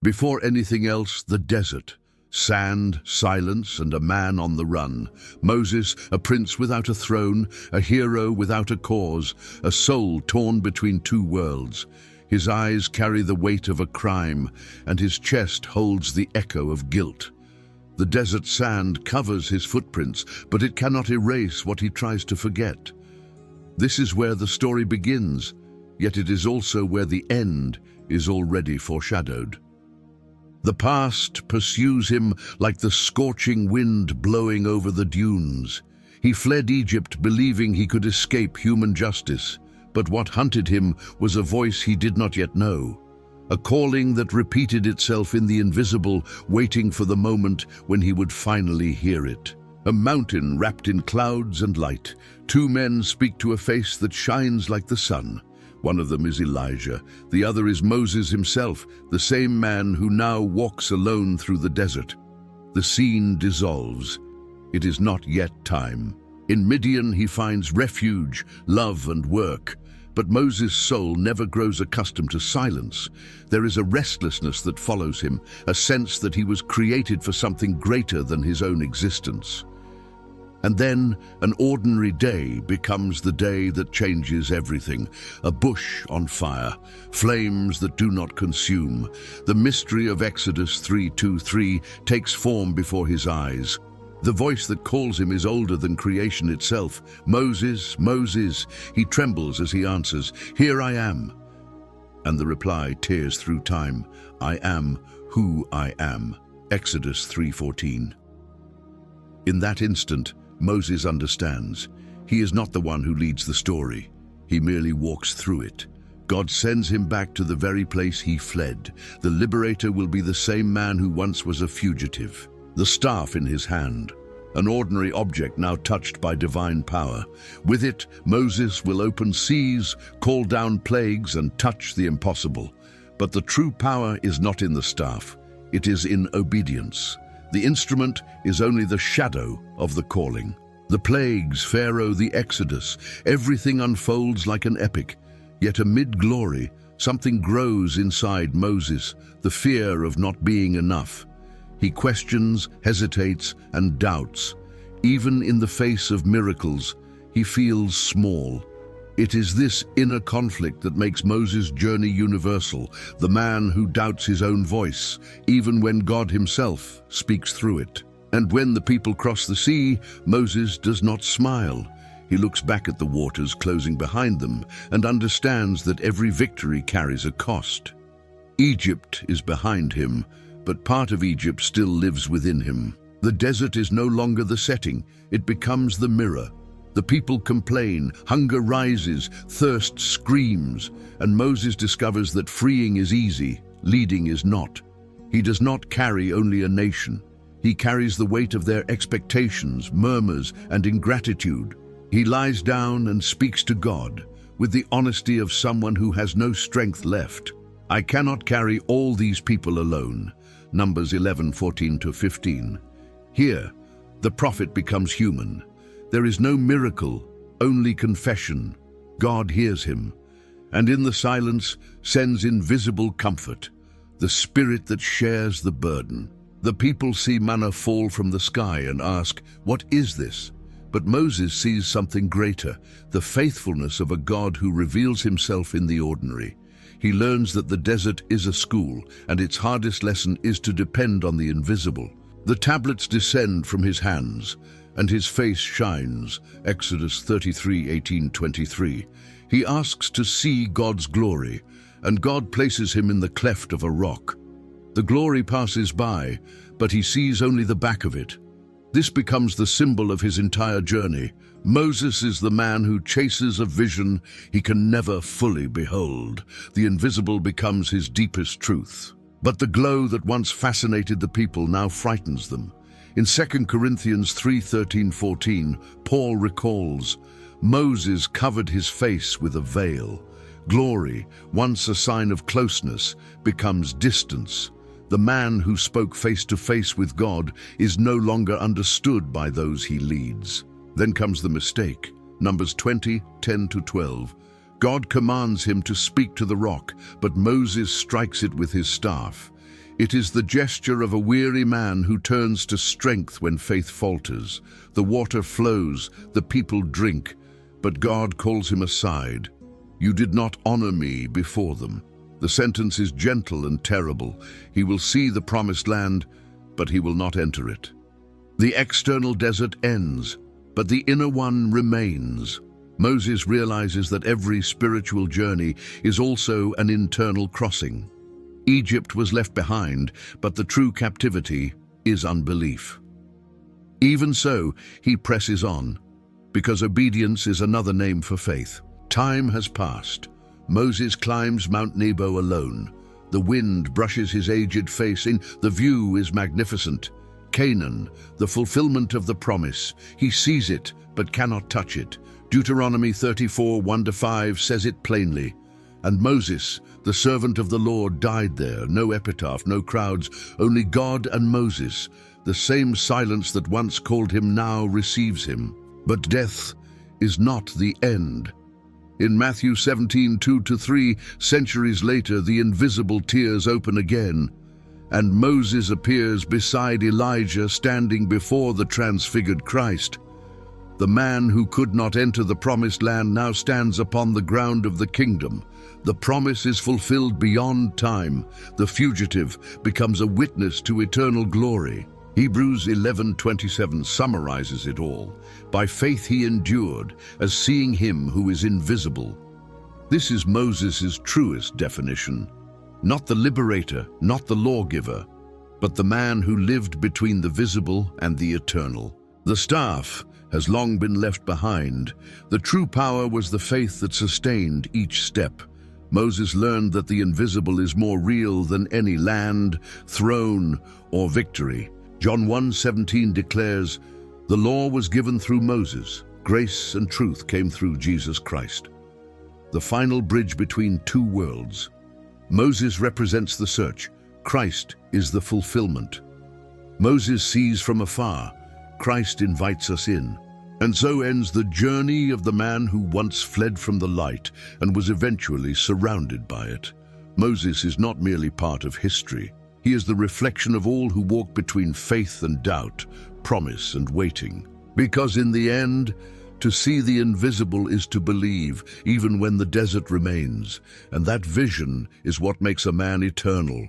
Before anything else, the desert. Sand, silence, and a man on the run. Moses, a prince without a throne, a hero without a cause, a soul torn between two worlds. His eyes carry the weight of a crime, and his chest holds the echo of guilt. The desert sand covers his footprints, but it cannot erase what he tries to forget. This is where the story begins, yet it is also where the end is already foreshadowed. The past pursues him like the scorching wind blowing over the dunes. He fled Egypt believing he could escape human justice, but what hunted him was a voice he did not yet know, a calling that repeated itself in the invisible, waiting for the moment when he would finally hear it. A mountain wrapped in clouds and light. Two men speak to a face that shines like the sun. One of them is Elijah, the other is Moses himself, the same man who now walks alone through the desert. The scene dissolves. It is not yet time. In Midian he finds refuge, love and work. But Moses' soul never grows accustomed to silence. There is a restlessness that follows him, a sense that he was created for something greater than his own existence. And then an ordinary day becomes the day that changes everything. A bush on fire, flames that do not consume. The mystery of Exodus 3:2-3 takes form before his eyes. The voice that calls him is older than creation itself. Moses, Moses. He trembles as he answers, "Here I am." And the reply tears through time, "I am who I am." Exodus 3:14. In that instant, Moses understands. He is not the one who leads the story. He merely walks through it. God sends him back to the very place he fled. The liberator will be the same man who once was a fugitive. The staff in his hand, an ordinary object now touched by divine power. With it, Moses will open seas, call down plagues, and touch the impossible. But the true power is not in the staff. It is in obedience. The instrument is only the shadow of the calling. The plagues, Pharaoh, the Exodus, everything unfolds like an epic. Yet amid glory, something grows inside Moses, the fear of not being enough. He questions, hesitates, and doubts. Even in the face of miracles, he feels small. It is this inner conflict that makes Moses' journey universal, the man who doubts his own voice, even when God himself speaks through it. And when the people cross the sea, Moses does not smile. He looks back at the waters closing behind them and understands that every victory carries a cost. Egypt is behind him, but part of Egypt still lives within him. The desert is no longer the setting, it becomes the mirror. The people complain, hunger rises, thirst screams, and Moses discovers that freeing is easy, leading is not. He does not carry only a nation. He carries the weight of their expectations, murmurs, and ingratitude. He lies down and speaks to God with the honesty of someone who has no strength left. "I cannot carry all these people alone." Numbers 11:14-15. Here, the prophet becomes human. There is no miracle, only confession. God hears him, and in the silence sends invisible comfort, the spirit that shares the burden. The people see manna fall from the sky and ask, "What is this?" But Moses sees something greater, the faithfulness of a God who reveals himself in the ordinary. He learns that the desert is a school, and its hardest lesson is to depend on the invisible. The tablets descend from his hands, and his face shines. Exodus 33:18-23. He asks to see God's glory, and God places him in the cleft of a rock. The glory passes by, but he sees only the back of it. This becomes the symbol of his entire journey. Moses is the man who chases a vision he can never fully behold. The invisible becomes his deepest truth. But the glow that once fascinated the people now frightens them. In 2 Corinthians 3:13-14, Paul recalls, "Moses covered his face with a veil. Glory, once a sign of closeness, becomes distance. The man who spoke face to face with God is no longer understood by those he leads." Then comes the mistake. Numbers 20:10-12. God commands him to speak to the rock, but Moses strikes it with his staff. It is the gesture of a weary man who turns to strength when faith falters. The water flows, the people drink, but God calls him aside. You did not honor me before them. The sentence is gentle and terrible. He will see the promised land, but he will not enter it. The external desert ends, but the inner one remains. Moses realizes that every spiritual journey is also an internal crossing. Egypt was left behind, but the true captivity is unbelief. Even so, he presses on, because obedience is another name for faith. Time has passed. Moses climbs Mount Nebo alone. The wind brushes his aged face in. The view is magnificent. Canaan, the fulfillment of the promise. He sees it, but cannot touch it. Deuteronomy 34:1-5 says it plainly. And Moses, the servant of the Lord, died there. No epitaph, no crowds, only God and Moses. The same silence that once called him now receives him. But death is not the end. In Matthew 17:2-3, centuries later, the invisible tears open again, and Moses appears beside Elijah standing before the transfigured Christ. The man who could not enter the promised land now stands upon the ground of the kingdom. The promise is fulfilled beyond time. The fugitive becomes a witness to eternal glory. Hebrews 11:27 summarizes it all. By faith he endured, as seeing him who is invisible. This is Moses' truest definition. Not the liberator, not the lawgiver, but the man who lived between the visible and the eternal. The staff has long been left behind. The true power was the faith that sustained each step. Moses learned that the invisible is more real than any land, throne, or victory. John 1:17 declares, "The law was given through Moses. Grace and truth came through Jesus Christ." The final bridge between two worlds. Moses represents the search. Christ is the fulfillment. Moses sees from afar. Christ invites us in. And so ends the journey of the man who once fled from the light and was eventually surrounded by it. Moses is not merely part of history. He is the reflection of all who walk between faith and doubt, promise and waiting. Because in the end, to see the invisible is to believe, even when the desert remains, and that vision is what makes a man eternal.